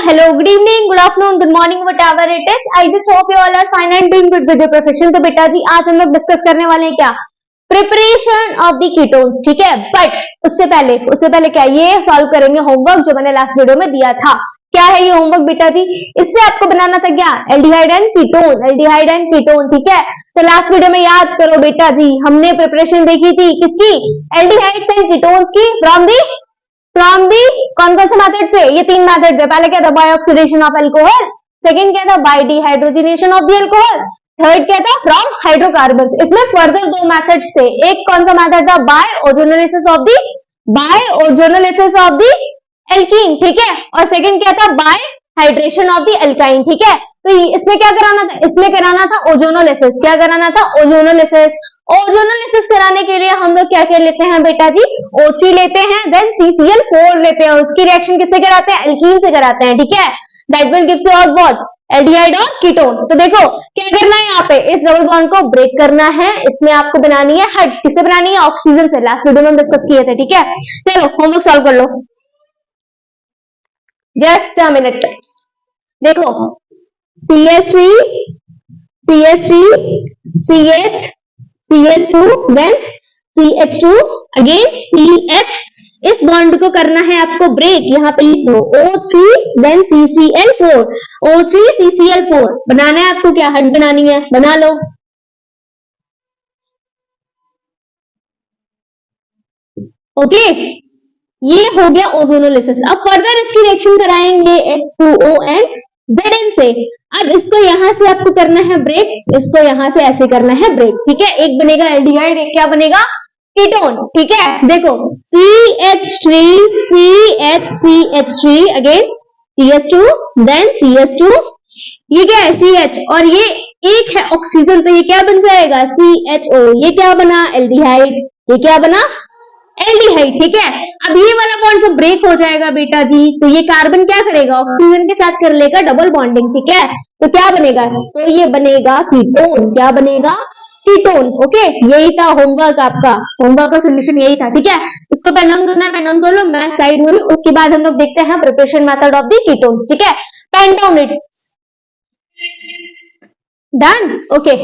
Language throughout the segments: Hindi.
hello, good evening, good afternoon, good morning, whatever it is. I just hope you all are fine and doing good with your profession. तो बेटा जी आज हम लोग डिस्कस करने वाले हैं क्या प्रिपरेशन ऑफ द कीटोन्स, ठीक है। बट उससे पहले क्या ये सॉल्व करेंगे होमवर्क जो मैंने लास्ट वीडियो में दिया था। क्या है ये होमवर्क बेटा जी? इससे आपको बनाना था क्या एल्डिहाइड एंड कीटोन, ठीक है। तो लास्ट वीडियो में याद करो बेटा जी, हमने प्रिपरेशन देखी थी किसकी, एल्डिहाइड्स एंड कीटोन्स की फ्रॉम दी कौन कौन से मेथड से, ये तीन मेथड है। पहले क्या था by oxidation of alcohol, second क्या था by dehydrogenation of the alcohol, third क्या था फ्रॉम हाइड्रोकार्बन। इसमें फर्दर दो मेथड थे, एक कौन सा मेथड था by ozonolysis of the alkene, ठीक है, और सेकंड क्या था by hydration of the alkyne, ठीक है। तो इसमें क्या कराना था, इसमें कराना था ओजोनोलिसिस। क्या कराना था ओजोनोलिसिस कराने के लिए हम लोग क्या क्या लेते हैं बेटा जी, O3 लेते हैं, देन CCl4 लेते हैं। उसकी रिएक्शन किससे कराते हैं, एल्कीन से कराते हैं, ठीक है। That will gives you out what, aldehyde और कीटोन। तो देखो क्या करना है, यहाँ पे इस डबल बॉन्ड को ब्रेक करना है। इसमें आपको बनानी है हट, किससे बनानी है, ऑक्सीजन से। लास्ट वीडियो में हम डिस्कस किए थे, ठीक है। चलो होमवर्क सॉल्व कर लो, जस्ट अ मिनट। देखो CH3 CH CH2 then CH2 again CH। इस बॉन्ड को करना है आपको ब्रेक, यहाँ पे लिख लो O3 then CCl4, O3 CCl4 बनाना है आपको, क्या हट बनानी है, बना लो। ओके ये हो गया ओजोनोलिसिस। अब फर्दर इसकी रिएक्शन कराएंगे H2O एंड Zn से। अब इसको यहां से आपको करना है ब्रेक, इसको यहां से ऐसे करना है ब्रेक, ठीक है। एक बनेगा एल्डिहाइड, एक क्या बनेगा कीटोन, ठीक है। देखो CH3 CH3 again CH2 then CH2, ये क्या है CH और ये एक है ऑक्सीजन, तो ये क्या बन जाएगा CHO। ये क्या बना एल्डिहाइड, ये क्या बना एल्डिहाइड, ठीक है। अब ये वाला बॉन्ड जो ब्रेक हो जाएगा बेटा जी, तो ये कार्बन क्या करेगा, ऑक्सीजन के साथ कर लेगा डबल बॉन्डिंग, ठीक है। तो क्या बनेगा, तो ये बनेगा कीटोन। क्या बनेगा, कीटोन। ओके यही था होमवर्क आपका, होमवर्क का सोल्यूशन यही था, ठीक है। इसको पेन डाउन करना है, पेन डाउन कर लो, मैं साइड में हूँ। उसके बाद हम लोग देखते हैं preparation method of the ketones, ठीक है। Pen down it, done, okay.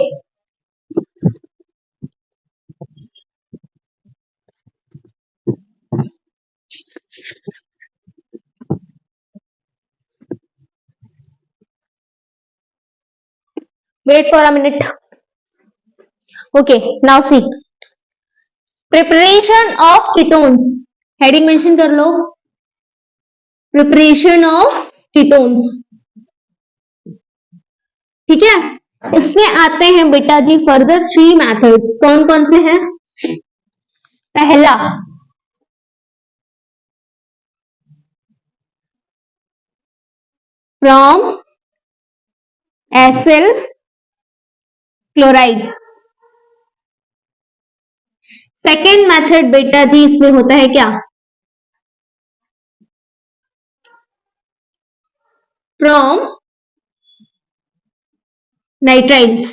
Wait for a minute. Okay, now see. Preparation of ketones. Heading mention कर लो. Preparation of ketones. ठीक है, इसमें आते हैं बेटा जी फर्दर 3 मेथड्स। कौन कौन से हैं? पहला from acyl chloride. Second method बेटा जी इसमें होता है क्या, फ्रॉम नाइट्राइड्स।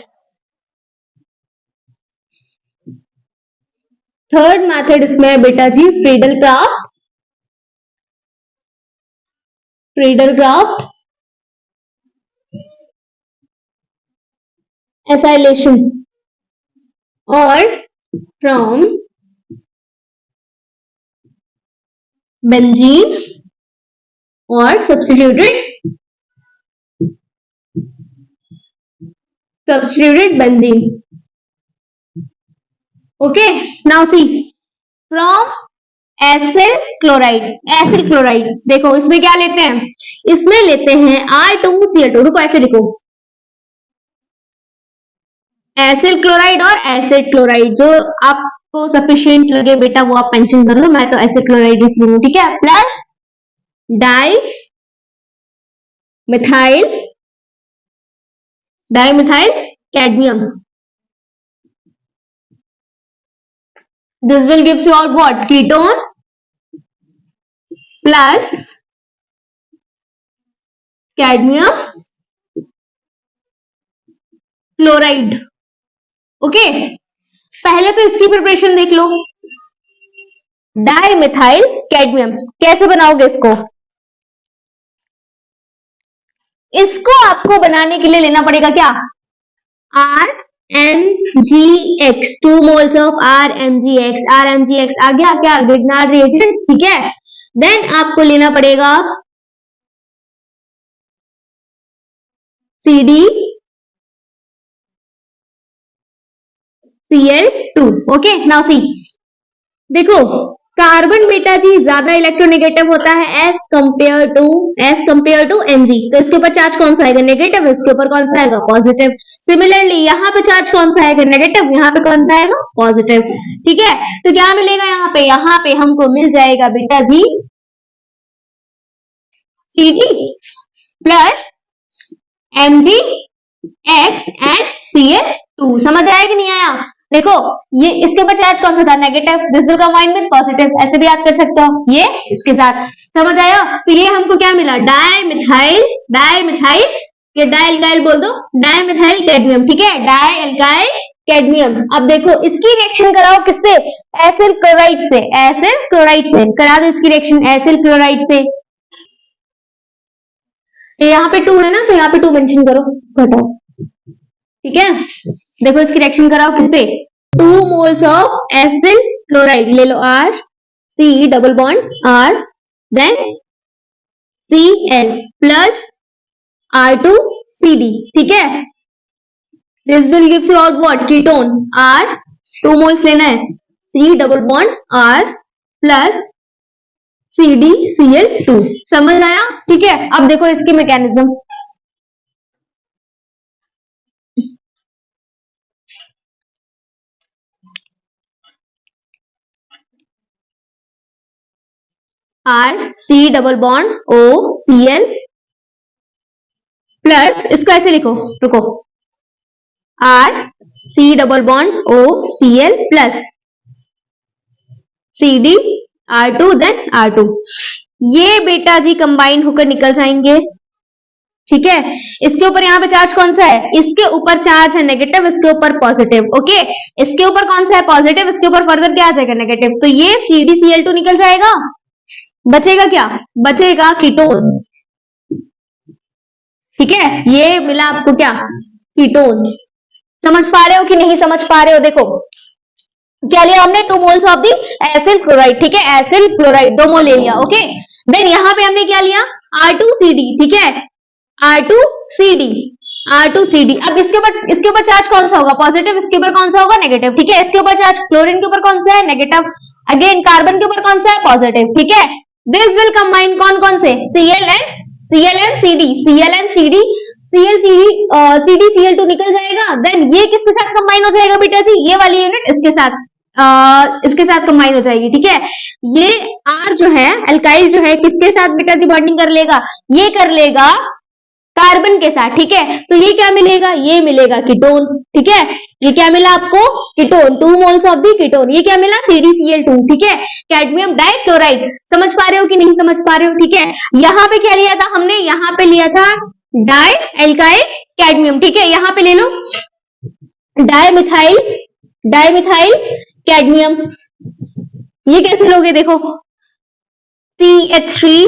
थर्ड मेथड इसमें है बेटा जी फ्रीडल क्राफ्ट एसाइलेशन, और फ्रॉम बेंजीन और substituted benzene. Okay now see from acyl chloride. देखो इसमें क्या लेते हैं, इसमें लेते हैं R2Cl2। रुको ऐसे लिखो, एसिल क्लोराइड और एसिड क्लोराइड, जो आपको सफिशिएंट लगे बेटा वो आप मेंशन कर लो। मैं तो एसिड क्लोराइड लिख लूंगी, ठीक है। Plus di methyl cadmium. This will gives you out what, ketone plus cadmium chloride. Okay पहले तो इसकी प्रिपरेशन देख लो, डाई मिथाइल कैडमियम। कैसे बनाओगे इसको, इसको आपको बनाने के लिए लेना पड़ेगा क्या, RMgX, 2 moles of RMgX, RMgX आ गया क्या, Grignard reagent, ठीक है। देन आपको लेना पड़ेगा CdCl2, ओके। नाउ सी, देखो कार्बन बेटा जी ज्यादा इलेक्ट्रोनेगेटिव होता है एज कंपेयर टू Mg, तो इसके ऊपर चार्ज कौन सा आएगा, नेगेटिव, इसके ऊपर कौन सा आएगा, पॉजिटिव। सिमिलरली यहाँ पे चार्ज कौन सा आएगा, नेगेटिव, यहाँ पे कौन सा आएगा, पॉजिटिव, ठीक है। तो क्या मिलेगा यहाँ पे हमको मिल जाएगा बेटा जी Cd plus Mgx and Cl2, समझ आया कि नहीं आया। देखो ये इसके ऊपर चार्ज कौन सा था, negative, this will combine with positive, ऐसे भी याद कर सकते हो, ये इसके साथ, समझ आया। तो ये हमको क्या मिला, डाइमिथाइल, ये डाइलकाइल बोल दो, डाइमिथाइल कैडमियम, ठीक है, डाइलकाइल कैडमियम। अब देखो इसकी रिएक्शन कराओ किससे, एसिल क्लोराइड से, करा दो इसकी रिएक्शन एसिल क्लोराइड से। यहाँ पे 2 है ना, तो यहाँ पे 2 मेंशन करो, इसको हटाओ, ठीक है। देखो इसकी रिएक्शन कराओ किससे, 2 moles ऑफ एसिल क्लोराइड ले लो, R, C double bond R, then Cl plus R2CD, ठीक है। This will gives you out what, ketone, R 2 moles लेना है, C double bond R plus CdCl2, समझ आया, ठीक है। अब देखो इसकी mechanism, R C double bond O Cl plus, इसको ऐसे लिखो, रुको, R C double bond O Cl plus CD R2 then R2, ये बेटा जी कंबाइन होकर निकल जाएंगे, ठीक है। इसके ऊपर यहाँ पे चार्ज कौन सा है, इसके ऊपर चार्ज है नेगेटिव, इसके ऊपर पॉजिटिव, ओके। इसके ऊपर कौन सा है, पॉजिटिव, इसके ऊपर फर्दर क्या आ जाएगा, नेगेटिव, तो ये CdCl2 निकल जाएगा, बचेगा क्या, बचेगा कीटोन, ठीक है। ये मिला आपको क्या, कीटोन। समझ पा रहे हो कि नहीं समझ पा रहे हो, देखो क्या लिया हमने, 2 moles of the acyl chloride, ठीक है, एसिल क्लोराइड 2 मोल ले लिया, ओके। देन यहाँ पे हमने क्या लिया, R2CD, ठीक है, R2CD। अब इसके ऊपर चार्ज कौन सा होगा, पॉजिटिव, इसके ऊपर कौन सा होगा, नेगेटिव, ठीक है। इसके ऊपर चार्ज क्लोरीन के ऊपर कौन सा है, नेगेटिव, अगेन कार्बन के ऊपर कौन सा है, पॉजिटिव, ठीक है। दिस विल कंबाइन कौन से, Cl एंड CD, CdCl2 निकल जाएगा। देन ये किसके साथ कंबाइन हो जाएगा बेटा जी, ये वाली यूनिट इसके साथ कंबाइन हो जाएगी, ठीक है। ये R जो है अल्काइल जो है किसके साथ बेटा जी बॉन्डिंग कर लेगा, ये कर लेगा कार्बन के साथ, ठीक है। तो ये क्या मिलेगा, ये मिलेगा कीटोन, ठीक है। ये क्या मिला आपको, ketone, 2 moles of the ketone, ये क्या मिला, CdCl2, ठीक है, कैडमियम डाइक्लोराइड। समझ पा रहे हो कि नहीं समझ पा रहे हो, ठीक है। यहाँ पे क्या लिया था हमने, यहाँ पे लिया था डाइएल्काइल कैडमियम, ठीक है। यहाँ पे ले लो डाइमिथाइल कैडमियम, ये कैसे लोगे, देखो CH3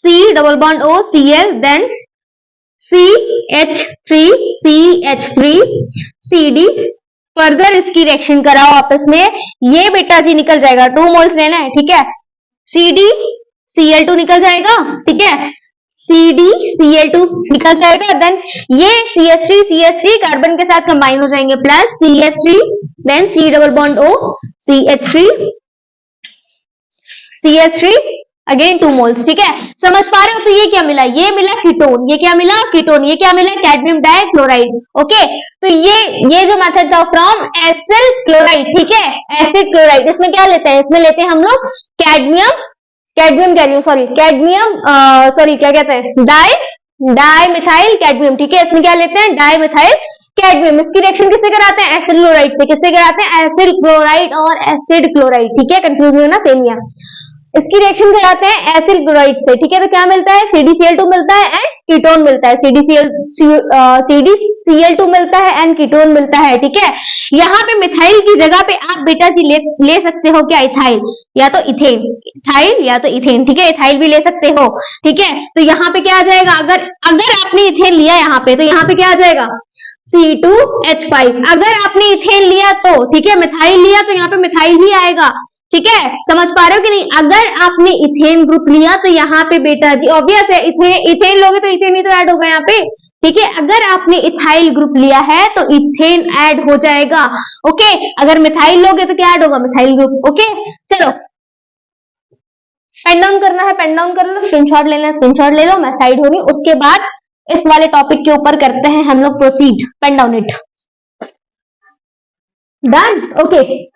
C double bond O Cl then CH3 CD, further इसकी रिएक्शन कराओ आपस में, ये बेटा जी निकल जाएगा, 2 moles लेना है, ठीक है, CdCl2 निकल जाएगा, ठीक है, CdCl2 निकल जाएगा। देन ये CH3 कार्बन के साथ कंबाइन हो जाएंगे, plus CH3 then C double bond O CH3 again 2 moles, ठीक है। समझ पा रहे हो, तो ये क्या मिला, ये मिला कीटोन, ये क्या मिला, कीटोन, ये क्या मिला, कैडमियम डाइक्लोराइड, ओके। तो ये जो मेथड था फ्रॉम एसिल क्लोराइड, ठीक है, एसिड क्लोराइड, इसमें क्या लेते हैं, इसमें लेते हैं हम लोग कैडमियम क्या कहते हैं, डाइमिथाइल कैडमियम, ठीक है। इसमें क्या लेते हैं, डाइमिथाइल कैडमियम। इसकी रिएक्शन किससे कराते हैं, एसिड क्लोराइड से, किससे कराते हैं, एसिड क्लोराइड और एसिड क्लोराइड, ठीक है, कंफ्यूज नहीं होना, सेम ही है। इसकी रिएक्शन कराते हैं एसिड क्लोराइड से, ठीक है। तो क्या मिलता है, CdCl2 मिलता है एंड कीटोन मिलता है, CDCl2 मिलता है एंड कीटोन मिलता है, ठीक है। यहाँ पे मिथाइल की जगह पे आप बेटा जी ले सकते हो क्या, इथाइल या तो इथेन, इथाइल या तो इथेन, ठीक है, इथाइल भी ले सकते हो, ठीक है। तो यहाँ पे क्या आ जाएगा, अगर आपने इथेन लिया यहाँ पे, तो यहाँ पे क्या आ जाएगा, C2H5। अगर आपने इथेन लिया तो, ठीक है, मिथाइल लिया तो यहाँ पे मिथाइल ही आएगा, ठीक है। समझ पा रहे हो कि नहीं। अगर आपने इथेन ग्रुप लिया तो यहाँ पे बेटा जी ऑब्वियस है, इथेन लोगे तो इथेन ही तो ऐड होगा यहाँ पे, ठीक है। अगर आपने इथाइल ग्रुप लिया है तो इथेन ऐड हो जाएगा, ओके। अगर मिथाइल लोगे तो क्या ऐड होगा, मिथाइल ग्रुप, ओके। चलो पेन डाउन करना है, पेन डाउन कर लो, स्क्रीनशॉट लेना है स्क्रीनशॉट ले लो, मैं साइड हो रही हूँ। उसके बाद इस वाले टॉपिक के ऊपर करते हैं हम लोग proceed, pen down it, done, okay.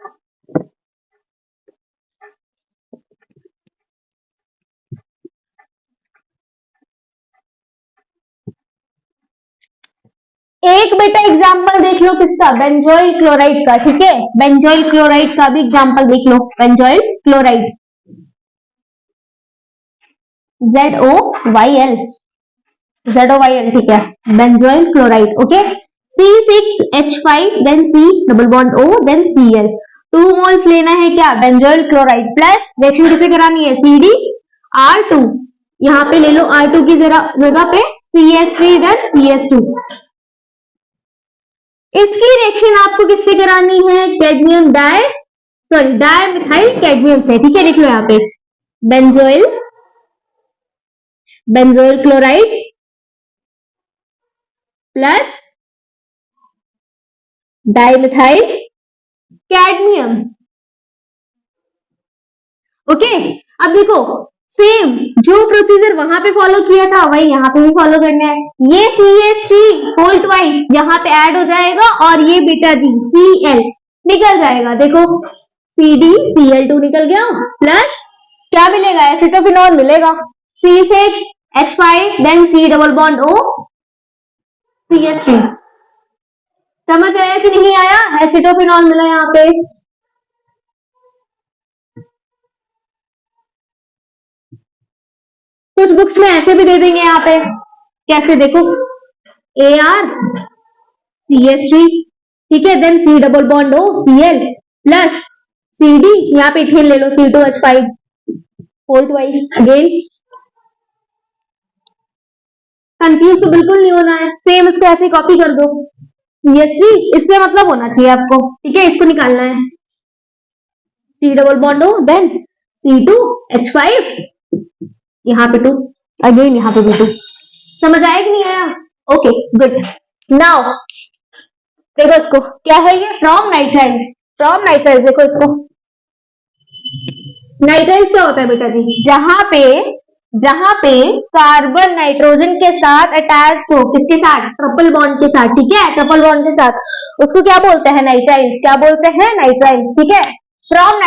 एक बेटा एग्जांपल देख लो किसका, बेंजोइल क्लोराइड का, ठीक है। बेंजोइल क्लोराइड का भी एग्जांपल देख लो, बेंजोइल क्लोराइड, ZOYL, ठीक है, benzoyl chloride, okay. C6H5 then C double bond O then Cl, 2 moles लेना है क्या, बेंजोइल क्लोराइड, प्लस रिएक्शन किसे करानी है, CdR2, यहाँ पे ले लो R2 की जगह पे CH3 देन CH2। इसकी रिएक्शन आपको किससे करानी है, कैडमियम डाई मिथाइल कैडमियम से, ठीक है। लिख लो यहाँ पे benzoyl chloride plus dimethyl cadmium, okay. अब देखो सेम जो प्रोसीजर वहां पे फॉलो किया था वही यहाँ पे भी फॉलो करना है। ये CH3 होल ट्वाइस यहाँ पे ऐड हो जाएगा और ये बेटा जी Cl निकल जाएगा, देखो CdCl2 निकल गया, प्लस क्या मिलेगा, एसिटोफिनॉल मिलेगा, C6H5 then C double bond O CH3। समझ आया कि नहीं आया, एसिटोफिनॉल मिला यहाँ पे। कुछ बुक्स में ऐसे भी दे देंगे यहाँ पे, कैसे देखो ArCH3, ठीक है, then C double bond O Cl plus CD, यहाँ पे इथेन ले लो C2H5 whole twice, again confuse तो बिल्कुल नहीं होना है, सेम इसको ऐसे कॉपी कर दो, CH3 इससे मतलब होना चाहिए आपको, ठीक है। इसको निकालना है C double bond O then C2H5, यहाँ पे 2, अगेन यहाँ पे भी 2। समझ आया कि नहीं आया, ओके गुड। नाउ देखो इसको क्या है, ये फ्रॉम नाइट्राइल्स, देखो इसको नाइट्राइल्स क्या होता है बेटा जी, जहां पे कार्बन नाइट्रोजन के साथ अटैच हो, किसके साथ, ट्रिपल बॉन्ड के साथ, ठीक है, ट्रिपल बॉन्ड के साथ, उसको क्या बोलते हैं, नाइट्राइल्स, क्या बोलते हैं, नाइट्राइल्स, ठीक है। फ्रॉम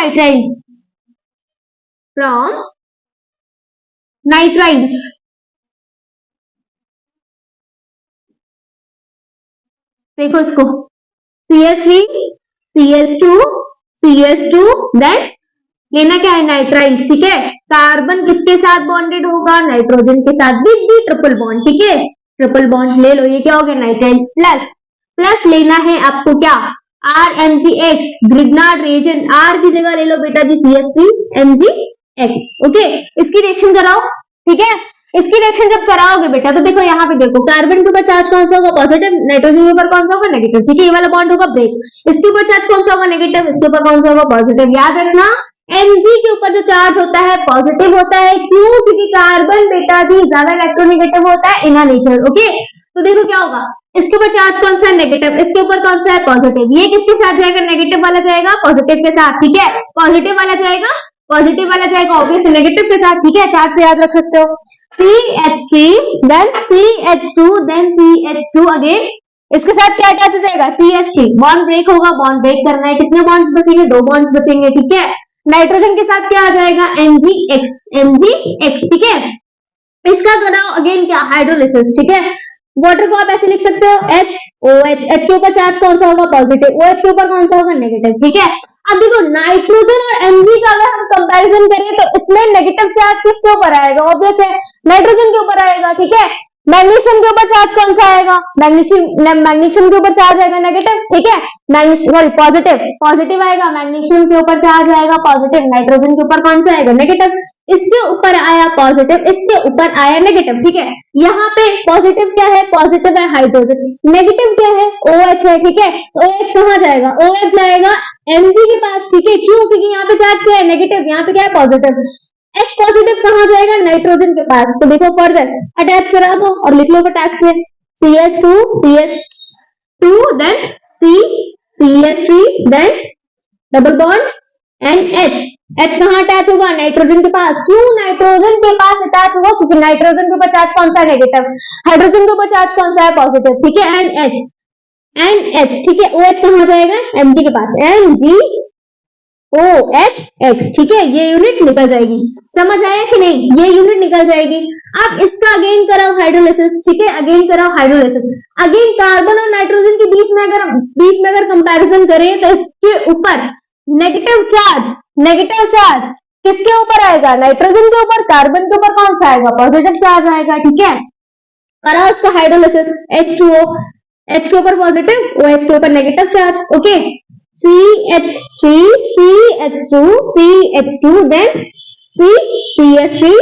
नाइट्राइल्स देखो इसको CH3 CH2 देन लेना क्या है, नाइट्राइल्स, ठीक है। कार्बन किसके साथ बॉन्डेड होगा, नाइट्रोजन के साथ विद दी ट्रिपल बॉन्ड, ठीक है, ट्रिपल बॉन्ड ले लो, ये क्या हो गया, नाइट्राइल्स प्लस लेना है आपको क्या, RMgX, ग्रिग्नार्ड रिएजेंट, R की जगह ले लो बेटा जी CH3MgX, ओके। इसकी रिएक्शन कराओ, ठीक है। इसकी रिएक्शन जब कराओगे बेटा तो देखो यहाँ पे देखो, कार्बन के ऊपर चार्ज कौन सा होगा, पॉजिटिव, नाइट्रोजन के ऊपर कौन सा होगा, नेगेटिव, ठीक है। ये वाला बॉन्ड होगा ब्रेक, इसके ऊपर चार्ज कौन सा होगा, नेगेटिव, इसके ऊपर कौन सा होगा, पॉजिटिव। याद रखना Mg के ऊपर जो चार्ज होता है पॉजिटिव होता है, क्यों, क्योंकि कार्बन बेटा जी ज्यादा इलेक्ट्रोनेगेटिव होता है इन नेचर, ओके। तो देखो क्या होगा, इसके ऊपर चार्ज कौन सा है, नेगेटिव, इसके ऊपर कौन सा है, पॉजिटिव, ये किसके साथ जाएगा, नेगेटिव वाला जाएगा पॉजिटिव के साथ, ठीक है, पॉजिटिव वाला जाएगा ऑब्वियसली नेगेटिव के साथ, ठीक है। चार्ज से याद रख सकते हो, CH3 then CH2 then CH2 again, इसके साथ क्या अटैच हो जाएगा, CH3, बॉन्ड ब्रेक होगा, बॉन्ड ब्रेक करना है, कितने बॉन्ड्स बचेंगे, 2 बॉन्ड्स बचेंगे, ठीक है। नाइट्रोजन के साथ क्या आ जाएगा, MgX, ठीक है। इसका कराओ अगेन क्या, हाइड्रोलिसिस, ठीक है। वाटर को आप ऐसे लिख सकते हो HOH, H के ऊपर चार्ज कौन सा होगा, पॉजिटिव, OH के ऊपर कौन सा होगा, नेगेटिव, ठीक है। अब देखो नाइट्रोजन और Mg का अगर हम कंपैरिजन करें तो इसमें नेगेटिव चार्ज किसके ऊपर आएगा, ऑब्वियस है नाइट्रोजन के ऊपर आएगा, ठीक है। मैग्नीशियम के ऊपर चार्ज कौन सा आएगा? मैग्नीशियम के ऊपर चार्ज आएगा नेगेटिव, ठीक है, सॉरी पॉजिटिव, पॉजिटिव आएगा, मैग्नीशियम के ऊपर चार्ज आएगा पॉजिटिव, नाइट्रोजन के ऊपर कौन सा आएगा? नेगेटिव। इसके ऊपर आया पॉजिटिव, इसके ऊपर आया नेगेटिव, ठीक है। यहाँ पे पॉजिटिव क्या है? पॉजिटिव है हाइड्रोजन, नेगेटिव क्या है? OH है, ठीक है। OH कहाँ जाएगा? OH जाएगा Mg के पास, ठीक है। क्यों? क्योंकि यहाँ पे चार्ज क्या है? नेगेटिव, यहाँ पे क्या है? पॉजिटिव। H पॉजिटिव कहाँ जाएगा? नाइट्रोजन के पास। तो देखो फर्दर अटैच करा दो और लिख लो फटाक से, CH2 then CH3 then double bond NH। H कहाँ अटैच होगा? नाइट्रोजन के पास। क्यों नाइट्रोजन के पास अटैच होगा? क्योंकि नाइट्रोजन के ऊपर चार्ज कौन सा है? नेगेटिव। हाइड्रोजन के ऊपर चार्ज कौन सा है? पॉजिटिव, ठीक है। NH, ठीक है। OH कहाँ जाएगा? Mg के पास, MgOH, ठीक है। ये यूनिट निकल जाएगी, समझ आया कि नहीं? ये यूनिट निकल जाएगी। अब इसका अगेन कराओ हाइड्रोलिसिस, ठीक है। अगेन कराओ हाइड्रोलिसिस। अगेन कार्बन और नाइट्रोजन के बीच में अगर कंपैरिजन करें तो इसके ऊपर नेगेटिव चार्ज किसके ऊपर आएगा? नाइट्रोजन के ऊपर। कार्बन के ऊपर कौन सा आएगा? पॉजिटिव चार्ज आएगा, ठीक है। कराओ इसका हाइड्रोलिसिस। H2O, H के ऊपर पॉजिटिव, OH के ऊपर negative charge, okay. CH3 CH2 then CH3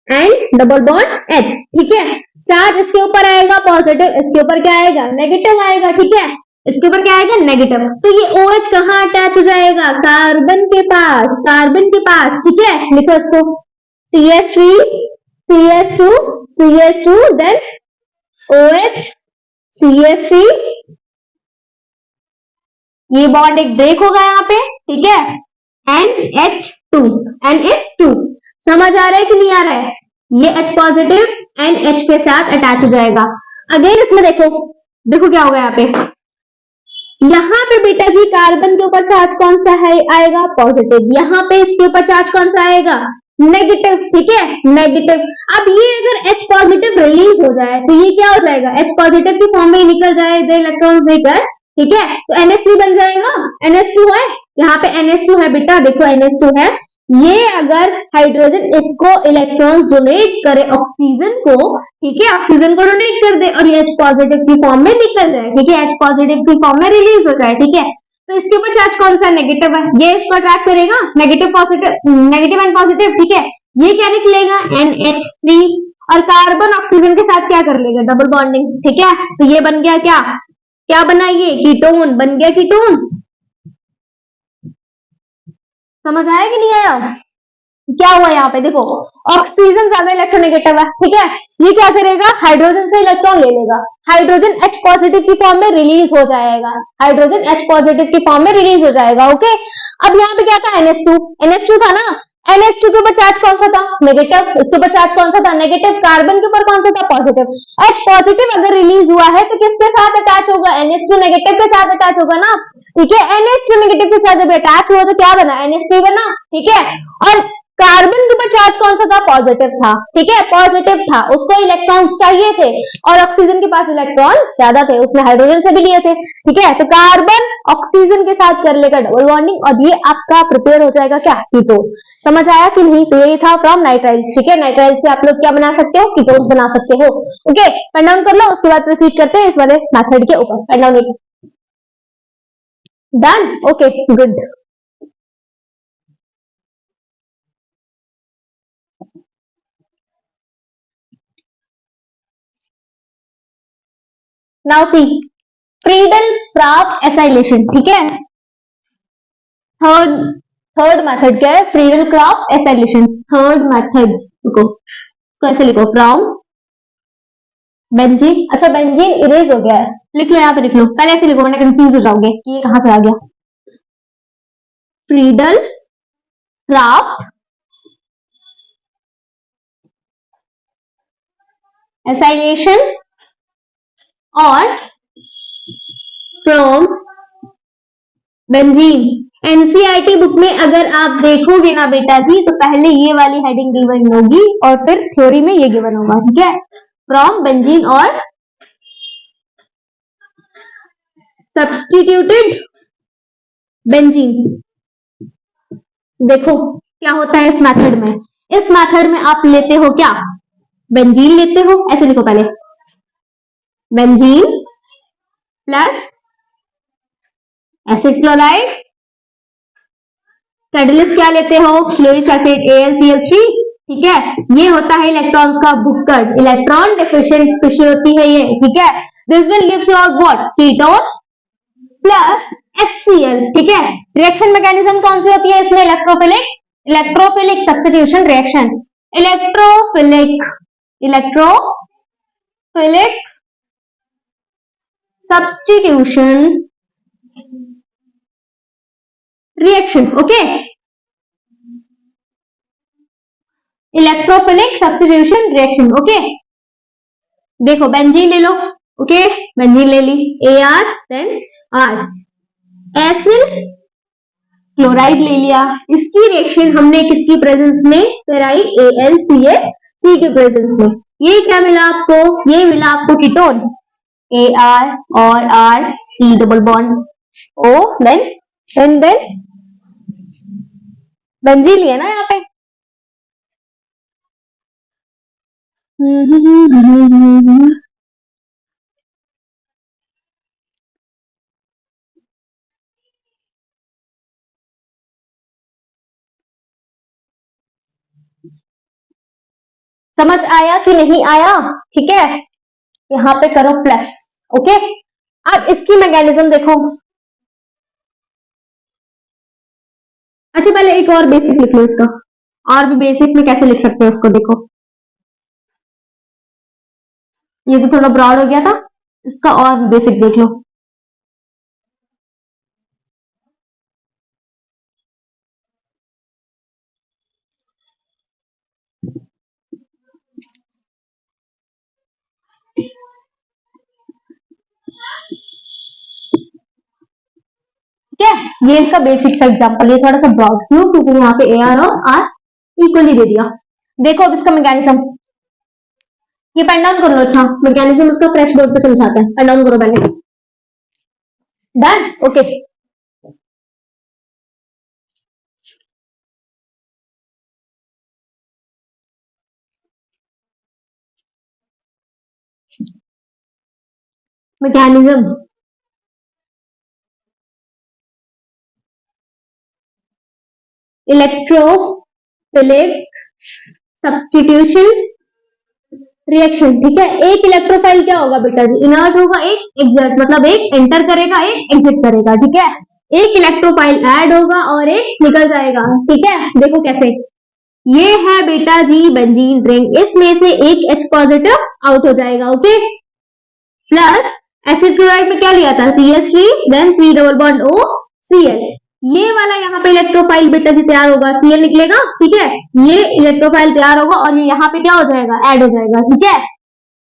and double bond H, ठीक है। चार्ज इसके ऊपर आएगा पॉजिटिव, इसके ऊपर क्या आएगा? नेगेटिव आएगा, ठीक है। इसके ऊपर क्या आएगा? नेगेटिव। तो ये OH कहाँ अटैच हो जाएगा? कार्बन के पास, ठीक है। लिखो इसको, CH2 देन OH CH3, ये बॉन्ड एक ब्रेक होगा यहाँ पे, ठीक है। NH2 समझ आ रहा है कि नहीं आ रहा है? ये H पॉजिटिव NH के साथ अटैच हो जाएगा। अगेन इसमें देखो क्या होगा यहाँ पे बेटा जी कार्बन के ऊपर चार्ज कौन सा है? आएगा पॉजिटिव। यहाँ पे इसके ऊपर चार्ज कौन सा आएगा? नेगेटिव, ठीक है, नेगेटिव। अब ये अगर H पॉजिटिव रिलीज हो जाए तो ये क्या हो जाएगा? H पॉजिटिव की फॉर्म में निकल जाए इलेक्ट्रॉन देकर, ठीक है। तो NH3 बन जाएगा, NH2 है, यहाँ पे NH2 है बेटा, देखो NH2 है। ये अगर हाइड्रोजन इसको इलेक्ट्रॉन डोनेट करे ऑक्सीजन को, ठीक है, ऑक्सीजन को डोनेट कर दे और ये H पॉजिटिव की फॉर्म में निकल जाए, ठीक है, H पॉजिटिव की फॉर्म में रिलीज हो जाए, ठीक है। तो इसके ऊपर चार्ज कौन सा? नेगेटिव है, ये इसको अट्रैक्ट करेगा, नेगेटिव एंड पॉजिटिव, ठीक है। ये क्या निकलेगा? NH3 और कार्बन ऑक्सीजन के साथ क्या कर लेगा? डबल बॉन्डिंग, ठीक है। तो ये बन गया क्या बना? ये कीटोन बन गया, कीटोन। समझ आया कि नहीं आया? क्या हुआ यहाँ पे? देखो ऑक्सीजन ज्यादा इलेक्ट्रोनेगेटिव है, ठीक है। ये क्या करेगा? हाइड्रोजन से इलेक्ट्रॉन ले लेगा, हाइड्रोजन H पॉजिटिव की फॉर्म में रिलीज हो जाएगा, हाइड्रोजन H पॉजिटिव की फॉर्म में रिलीज हो जाएगा, ओके। अब यहाँ पे क्या था? NH2 था ना। NH2 के ऊपर चार्ज कौन सा था? नेगेटिव। इसके ऊपर चार्ज कौन सा था? नेगेटिव। कार्बन के ऊपर कौन सा था? पॉजिटिव। H पॉजिटिव अगर रिलीज हुआ है तो किसके साथ अटैच होगा? NH2 नेगेटिव के साथ अटैच होगा ना, ठीक है। NH2 नेगेटिव के साथ जब अटैच हुआ तो क्या बना? NH3 बना, ठीक है। और कार्बन के ऊपर चार्ज कौन सा था? पॉजिटिव था, ठीक है, पॉजिटिव था, उसको इलेक्ट्रॉन चाहिए थे और ऑक्सीजन के पास इलेक्ट्रॉन ज्यादा थे, उसने हाइड्रोजन से भी लिए थे, ठीक है। तो कार्बन ऑक्सीजन के साथ कर लेगा डबल बॉन्डिंग और ये आपका प्रिपेयर हो जाएगा क्या? कीटोन। समझ आया कि नहीं? तो ये था फ्रॉम नाइट्राइल्स, ठीक है। नाइट्राइल्स से आप लोग क्या बना सकते हो? कीटोन बना सकते हो, ओके। पेन डाउन कर लो, उसके बाद प्रोसीड करते हैं इस वाले मेथड के ऊपर। Pen down done, okay, good. Now see Friedel Craft acylation, ठीक है। थर्ड मेथड क्या है? Friedel Craft acylation, third method. देखो तो ऐसे लिखो, फ्रॉम बेंजीन। अच्छा बेंजीन इरेज हो गया है, लिख लो यहाँ पे, लिख लो, पहले ऐसे लिखो वरना कंफ्यूज हो जाओगे कि ये कहां से आ गया। फ्रीडल-क्राफ्ट एसाइलेशन और फ्रॉम बेंजीन। एनसीईआरटी बुक में अगर आप देखोगे ना बेटा जी तो पहले ये वाली हेडिंग गिवन होगी और फिर थ्योरी में ये गिवन होगा, ठीक है। फ्रॉम बेंजीन और सब्स्टिट्यूटेड बेंजीन। देखो क्या होता है इस मेथड में। इस मेथड में आप लेते हो क्या? बेंजीन लेते हो, ऐसे लिखो पहले, benzene plus acid chloride, catalyst क्या लेते हो, लुईस एसिड AlCl3, ठीक है। ये होता है इलेक्ट्रॉन्स का भुक्कड़, इलेक्ट्रॉन डेफिशिएंट स्पीशीज होती है ये, ठीक है। This will gives you out what, ketone plus HCl, ठीक है। रिएक्शन मैकेनिज्म कौन सी होती है इसमें, electrophilic substitution reaction, electrophilic substitution reaction, okay. Electrophilic substitution reaction, okay. देखो बेंजीन ले लो, ओके, बेंजीन ले ली, Ar then R, acid chloride ले लिया, इसकी रिएक्शन हमने किसकी प्रेजेंस में कराई, AlCl3 के प्रेजेंस में। ये क्या मिला आपको, ये मिला आपको कीटोन, Ar और R, C double bond O, then benzene लिया ना यहाँ पे। समझ आया कि नहीं आया, ठीक है। यहाँ पे करो प्लस, ओके। अब इसकी मैकेनिज्म देखो, अच्छा पहले एक और बेसिक लिख लो इसका, और भी बेसिक में कैसे लिख सकते हैं उसको देखो, ये तो थोड़ा ब्रॉड हो गया था, इसका और भी बेसिक देख लो। ठीक है, ये इसका बेसिक सा एग्जांपल, ये थोड़ा सा ब्रॉड क्यों, क्योंकि यहाँ पे Ar और R इक्वली दे दिया। देखो अब इसका मैकेनिज्म, ये पेन डाउन कर लो, अच्छा मैकेनिज्म इसका फ्रेश बोर्ड पे समझाते हैं, पेन डाउन करो पहले, done, okay. Mechanism, electrophilic substitution reaction, ठीक है। एक इलेक्ट्रोफाइल क्या होगा बेटा जी, इनर्ट होगा, एक एग्जिट, मतलब एक एंटर करेगा, एक एग्जिट करेगा, ठीक है। एक इलेक्ट्रोफाइल ऐड होगा और एक निकल जाएगा, ठीक है। देखो कैसे, ये है बेटा जी बेंजीन रिंग, इसमें से एक H पॉजिटिव आउट हो जाएगा, ओके। प्लस एसिड क्लोराइड में क्या लिया था, CH3 then C double bond O Cl, ये वाला यहाँ पे इलेक्ट्रोफाइल बेटा जी तैयार होगा, Cl निकलेगा, ठीक है। ये इलेक्ट्रोफाइल तैयार होगा और ये यहाँ पे क्या हो जाएगा, ऐड हो जाएगा, ठीक है।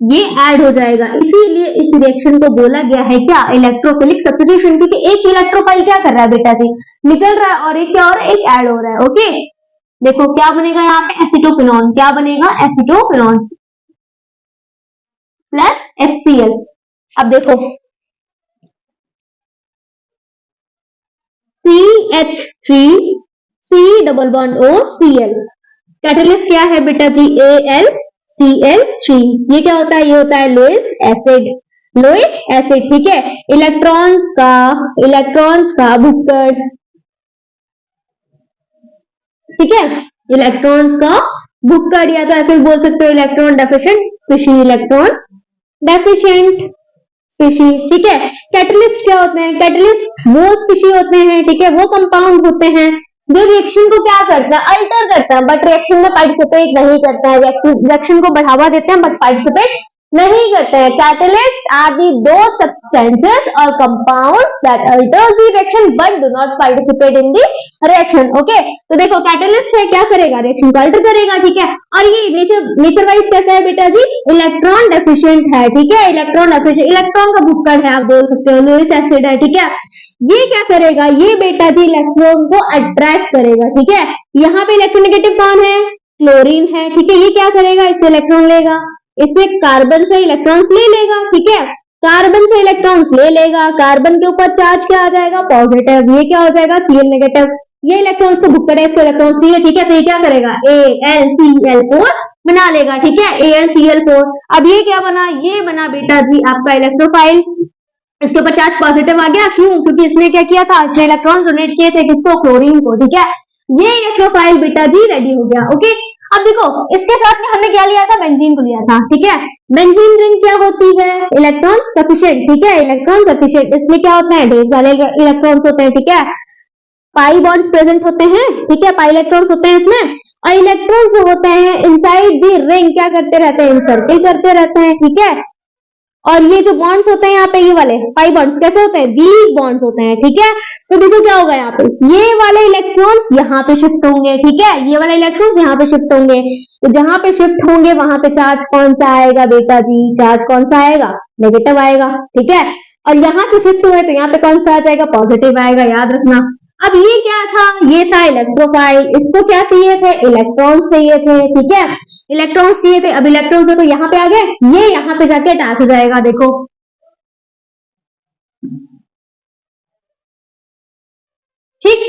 ये ऐड हो जाएगा, इसीलिए इस रिएक्शन को बोला गया है क्या, इलेक्ट्रोफिलिक सब्स्टिट्यूशन, क्योंकि एक इलेक्ट्रोफाइल क्या कर रहा है बेटा जी, निकल रहा है, और एक क्या हो रहा है, एक ऐड हो रहा है, ओके। देखो क्या बनेगा यहाँ पे, एसिटोफिनॉन, क्या बनेगा, एसिटोफिनॉन प्लस HCl। अब देखो CH3 C double bond O Cl, catalyst क्या है बेटा जी, AlCl3, ये क्या होता है, ये होता है लुईस एसिड, ठीक है। इलेक्ट्रॉन्स का भुक्कड़, ठीक है, इलेक्ट्रॉन्स का भुक्कड़, या तो ऐसे भी बोल सकते हो electron deficient species, electron deficient species, ठीक है। कैटलिस्ट क्या होते हैं, कैटलिस्ट वो स्पीशीज होते हैं, ठीक है, वो कंपाउंड होते हैं जो रिएक्शन को क्या करता है, अल्टर करता है, बट रिएक्शन में पार्टिसिपेट नहीं करता है, रिएक्शन को बढ़ावा देते हैं बट पार्टिसिपेट नहीं करते हैं। कैटलिस्ट आर दी दो सब्सटेंसेस और compounds that alter the reaction but do not participate in the reaction, okay. तो देखो कैटलिस्ट है, क्या करेगा, रिएक्शन को अल्टर करेगा, ठीक है। और ये नेचर वाइज कैसा है बेटा जी, इलेक्ट्रॉन डेफिशिएंट है, ठीक है, इलेक्ट्रॉन डेफिशिएंट, इलेक्ट्रॉन का भुक्कड़ है, आप बोल सकते हो, लुईस एसिड है, ठीक है। ये क्या करेगा, ये बेटा जी इलेक्ट्रॉन को अट्रैक्ट करेगा, ठीक है। यहाँ पे इलेक्ट्रोनेगेटिव कौन है, क्लोरीन है, ठीक है। ये क्या करेगा, इससे इलेक्ट्रॉन लेगा, इससे कार्बन से इलेक्ट्रॉन्स ले लेगा, ठीक है। कार्बन से इलेक्ट्रॉन्स ले लेगा, कार्बन के ऊपर चार्ज क्या आ जाएगा, पॉजिटिव, ये क्या हो जाएगा, Cl नेगेटिव, ये इलेक्ट्रॉन्स को भुक्कड़ है, इसको इलेक्ट्रॉन चाहिए, ठीक है। तो ये क्या करेगा, AlCl4 बना लेगा, ठीक है, AlCl4। अब ये क्या बना, ये बना बेटा जी आपका इलेक्ट्रोफाइल। इसके ऊपर चार्ज पॉजिटिव आ गया, क्यों, क्योंकि इसने क्या किया था, इसने इलेक्ट्रॉन डोनेट किए थे किसको, क्लोरीन को, ठीक है। ये इलेक्ट्रोफाइल बेटा जी रेडी हो गया, ओके। अब देखो इसके साथ में हमने क्या लिया था, बेंजीन को लिया था, ठीक है। बेंजीन रिंग क्या होती है, इलेक्ट्रॉन सफिशिएंट, ठीक है, इलेक्ट्रॉन सफिशिएंट। इसमें क्या होता है, ढेर सारे इलेक्ट्रॉन्स होते हैं, ठीक है, पाई बॉन्ड्स प्रेजेंट होते हैं, ठीक है, पाई इलेक्ट्रॉन्स होते हैं इसमें। और इलेक्ट्रॉन्स जो होते हैं इनसाइड दी रिंग क्या करते रहते हैं, सर्किल करते रहते हैं, ठीक है। और ये जो बॉन्ड्स होते हैं यहाँ पे, ये वाले पाई बॉन्ड्स कैसे होते हैं, वीक बॉन्ड्स होते हैं, ठीक है। तो देखो क्या होगा यहाँ पे, ये वाले इलेक्ट्रॉन्स यहाँ पे शिफ्ट होंगे, ठीक है, ये वाले इलेक्ट्रॉन्स यहाँ पे शिफ्ट होंगे। तो जहां पे शिफ्ट होंगे वहां पे चार्ज कौन सा आएगा बेटा जी, चार्ज कौन सा आएगा, नेगेटिव आएगा, ठीक है। और यहाँ पे शिफ्ट हुए तो यहाँ पे कौन सा आ जाएगा, पॉजिटिव आएगा, याद रखना। अब ये क्या था, ये था इलेक्ट्रोफाइल। इसको क्या चाहिए थे, इलेक्ट्रॉन्स चाहिए थे, ठीक है, इलेक्ट्रॉन्स चाहिए थे। अब इलेक्ट्रॉन्स तो यहाँ पे आ गए, ये यहाँ पे जाके अटैच हो जाएगा, देखो ठीक,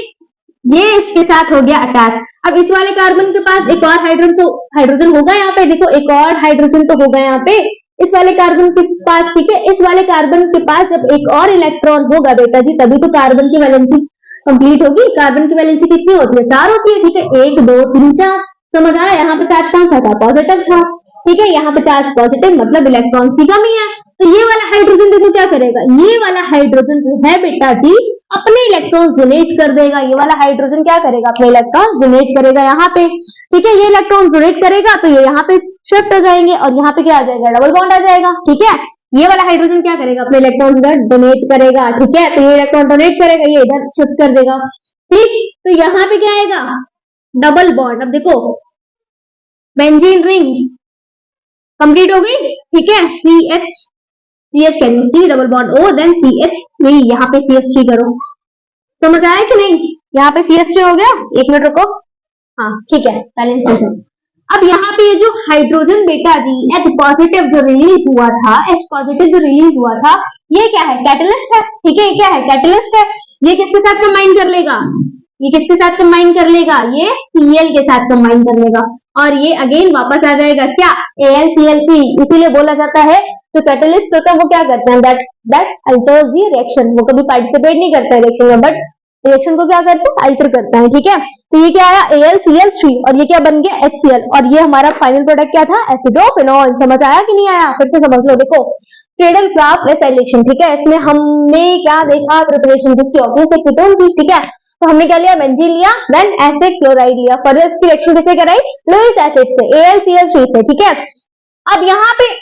ये इसके साथ हो गया अटैच। अब इस वाले कार्बन के पास एक और हाइड्रोजन होगा यहाँ पे, देखो एक और हाइड्रोजन तो होगा यहाँ पे इस वाले कार्बन के पास, ठीक है। इस वाले कार्बन के पास जब एक और इलेक्ट्रॉन होगा बेटा जी, तभी तो कार्बन की वैलेंसी कंप्लीट होगी। कार्बन की वैलेंसी कितनी होती है, 4 होती है, ठीक है, 1 2 3 4। समझ आया, यहाँ पे चार्ज कौन सा था, पॉजिटिव था, ठीक है, यहाँ पे चार्ज पॉजिटिव मतलब इलेक्ट्रॉन्स की कमी है। तो ये वाला हाइड्रोजन देखो क्या करेगा, ये वाला हाइड्रोजन जो है बेटा जी अपने इलेक्ट्रॉन्स डोनेट कर देगा। ये वाला हाइड्रोजन क्या करेगा, अपने इलेक्ट्रॉन्स डोनेट करेगा यहाँ पे, ठीक है। ये इलेक्ट्रॉन डोनेट करेगा तो ये यहाँ पे शिफ्ट हो जाएंगे और यहाँ पे क्या आ जाएगा, डबल बॉन्ड आ जाएगा, ठीक है। ये वाला हाइड्रोजन क्या करेगा, अपने इलेक्ट्रॉन इधर डोनेट करेगा, ठीक है। तो ये इलेक्ट्रॉन डोनेट करेगा, ये इधर शिफ्ट कर देगा, ठीक। तो यहाँ पे क्या आएगा, डबल बॉन्ड। अब देखो बेंजीन रिंग कंप्लीट हो गई, ठीक है। CH can you see, double bond O then CH, नहीं यहाँ पे CH3 करो। समझ आया कि नहीं, यहाँ पे CH3 हो गया, एक मिनट रुको, हाँ ठीक है, बैलेंस स्टेशन। अब यहाँ पे ये जो हाइड्रोजन बेटा जी H पॉजिटिव जो रिलीज हुआ था, H पॉजिटिव जो रिलीज हुआ था, ये क्या है, कैटलिस्ट है, ठीक है, ये क्या है, कैटलिस्ट है। ये किसके साथ कंबाइन कर लेगा, ये किसके साथ कंबाइन कर लेगा, ये Cl के साथ कंबाइन कर लेगा और ये अगेन वापस आ जाएगा क्या, AlCl3। इसीलिए बोला जाता है जो कैटलिस्ट होता है वो क्या करते हैं, दैट अल्टर्स द रिएक्शन। वो कभी पार्टिसिपेट नहीं करता है रिएक्शन में, बट रिएक्शन को क्या करते हैं, अल्टर करता है, ठीक है। तो ये क्या आया, AlCl3 और ये क्या बन गया, HCl, और ये हमारा फाइनल प्रोडक्ट क्या था, एसिडोफिनॉल। समझ आया कि नहीं आया, फिर से समझ लो। देखो क्रेडल क्राफ्ट रेसिलेशन, ठीक है, इसमें हमने क्या देखा, प्रिपरेशन किसकी होती है, कीटोन की, ठीक है। तो हमने क्या लिया, बेंजीन लिया, देन एसिड क्लोराइड लिया। फर्दर इसकी रिएक्शन किससे कराई, लुईस एसिड से, AlCl3 से, ठीक है। अब यहाँ पे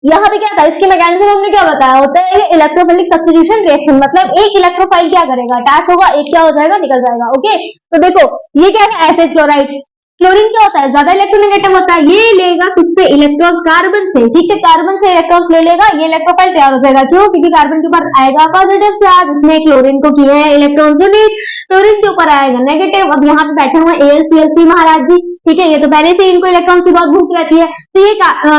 क्या था, इसकी मैकेनिज्म हमने क्या बताया, होता है इलेक्ट्रोफिलिक सब्स्टिट्यूशन रिएक्शन। मतलब एक इलेक्ट्रोफाइल क्या करेगा, अटैच होगा, एक क्या हो जाएगा, निकल जाएगा, ओके। तो देखो ये क्या है, एसिड क्लोराइड। क्लोरीन क्या होता है, ज्यादा इलेक्ट्रोनेगेटिव होता है, ये लेगा किससे, इलेक्ट्रॉन्स कार्बन से, ठीक है, कार्बन से इलेक्ट्रॉन्स ले लेगा, ये इलेक्ट्रोफाइल तैयार हो जाएगा। क्यों, क्योंकि कार्बन के ऊपर आएगा पॉजिटिव चार्ज, इसने क्लोरीन को किया है इलेक्ट्रॉन्स डोनेट, क्लोरीन के ऊपर आएगा नेगेटिव। अब यहाँ पे बैठे हुए AlCl3 महाराज जी, ठीक है, ये तो पहले से इनको इलेक्ट्रॉन्स की बहुत भूख रहती है, तो ये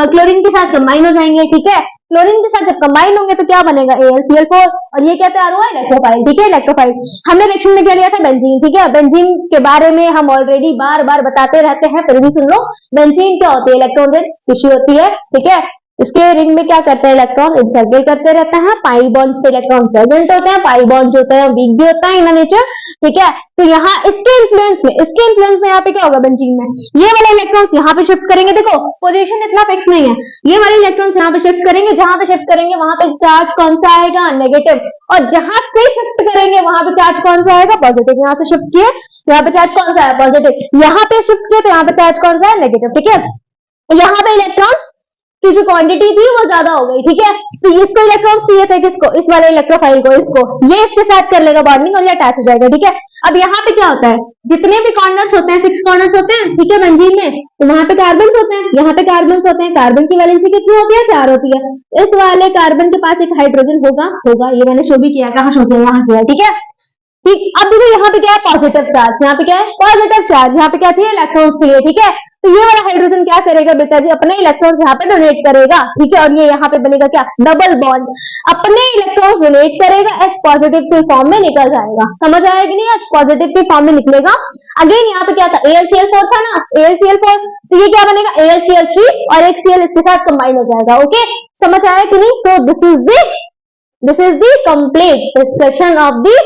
क्लोरीन के साथ कंबाइन हो जाएंगे, ठीक है। क्लोरीन के साथ जब कंबाइन होंगे तो क्या बनेगा, AlCl4, और ये क्या तैयार हुआ, इलेक्ट्रोफाइल, ठीक है, इलेक्ट्रोफाइल। हमने रिएक्शन में क्या लिया था, बेंजीन, ठीक है। बेंजीन के बारे में हम ऑलरेडी बार बार बताते रहते हैं, फिर भी सुन लो। बेंजीन क्या होती है, इलेक्ट्रॉन रिच स्पीशीज होती है, ठीक है। इसके रिंग में क्या करते हैं, इलेक्ट्रॉन इंसर्कुलेट करते रहते हैं, पाई बॉन्ड्स पे इलेक्ट्रॉन प्रेजेंट होते हैं, पाई बॉन्ड जो होते हैं वीक भी होता है इन नेचर, ठीक है। तो यहाँ इसके इन्फ्लुएंस में यहाँ पे क्या होगा, बेंजीन में ये वाले इलेक्ट्रॉन्स यहाँ पे शिफ्ट करेंगे। देखो पोजीशन इतना फिक्स नहीं है, ये वाले इलेक्ट्रॉन्स यहाँ पे शिफ्ट करेंगे, जहां पे शिफ्ट करेंगे वहां पे चार्ज कौन सा आएगा, नेगेटिव, और जहां पे शिफ्ट करेंगे वहां पे चार्ज कौन सा आएगा, पॉजिटिव। यहाँ से शिफ्ट किए यहाँ पे चार्ज कौन सा है, पॉजिटिव, यहाँ पे शिफ्ट किए तो यहाँ पे चार्ज कौन सा है, नेगेटिव, ठीक है। यहाँ पे इलेक्ट्रॉन्स की जो क्वांटिटी थी वो ज्यादा हो गई, ठीक है। तो इसको इलेक्ट्रॉन्स चाहिए थे, किसको, इस वाले इलेक्ट्रोफाइल को, इसको, ये इसके साथ कर लेगा बॉन्डिंग और ये अटैच हो जाएगा, ठीक है। अब यहाँ पे क्या होता है, जितने भी कॉर्नर्स होते हैं, 6 कॉर्नर्स होते हैं, ठीक है, बेंजीन में, तो वहां पे कार्बन होते हैं, यहाँ पे कार्बन होते हैं। कार्बन की वैलेंसी कितनी होती है, 4 होती है। इस वाले कार्बन के पास एक हाइड्रोजन होगा, ये मैंने शो भी किया, कहाँ शो किया, यहाँ किया, ठीक है। ठीक, अब देखो यहाँ पे क्या है, पॉजिटिव चार्ज, यहाँ पे क्या है, पॉजिटिव चार्ज, यहाँ पे क्या चाहिए, इलेक्ट्रॉन्स चाहिए, ठीक है। तो ये वाला हाइड्रोजन क्या करेगा बेटा जी, अपने इलेक्ट्रॉन्स यहाँ पे डोनेट करेगा, ठीक है, और ये यहाँ पे बनेगा क्या, डबल बॉन्ड, अपने इलेक्ट्रॉन्स डोनेट करेगा, H पॉजिटिव के फॉर्म में निकल जाएगा, समझ आया कि नहीं, H पॉजिटिव के फॉर्म में निकलेगा। अगेन यहाँ पे क्या था, AlCl4 था ना, AlCl4, तो ये क्या बनेगा, AlCl3 और एक Cl इसके साथ कंबाइन हो जाएगा, ओके, समझ आया कि नहीं। सो this is the complete discussion of the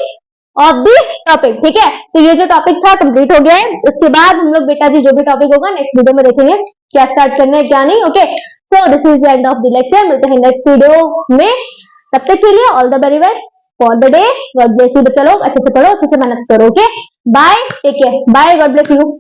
topic, ठीक है। तो ये जो टॉपिक था कंप्लीट हो गया है। उसके बाद हम लोग बेटा जी जो भी टॉपिक होगा नेक्स्ट वीडियो में देखेंगे क्या स्टार्ट करना है क्या नहीं, okay. So this is the end of the lecture, मिलते हैं नेक्स्ट वीडियो में, तब तक के लिए all the very best for the day, God bless you. बच्चा लोग अच्छे से पढ़ो, अच्छे से मेहनत करो, okay, bye, take care, bye, God bless you.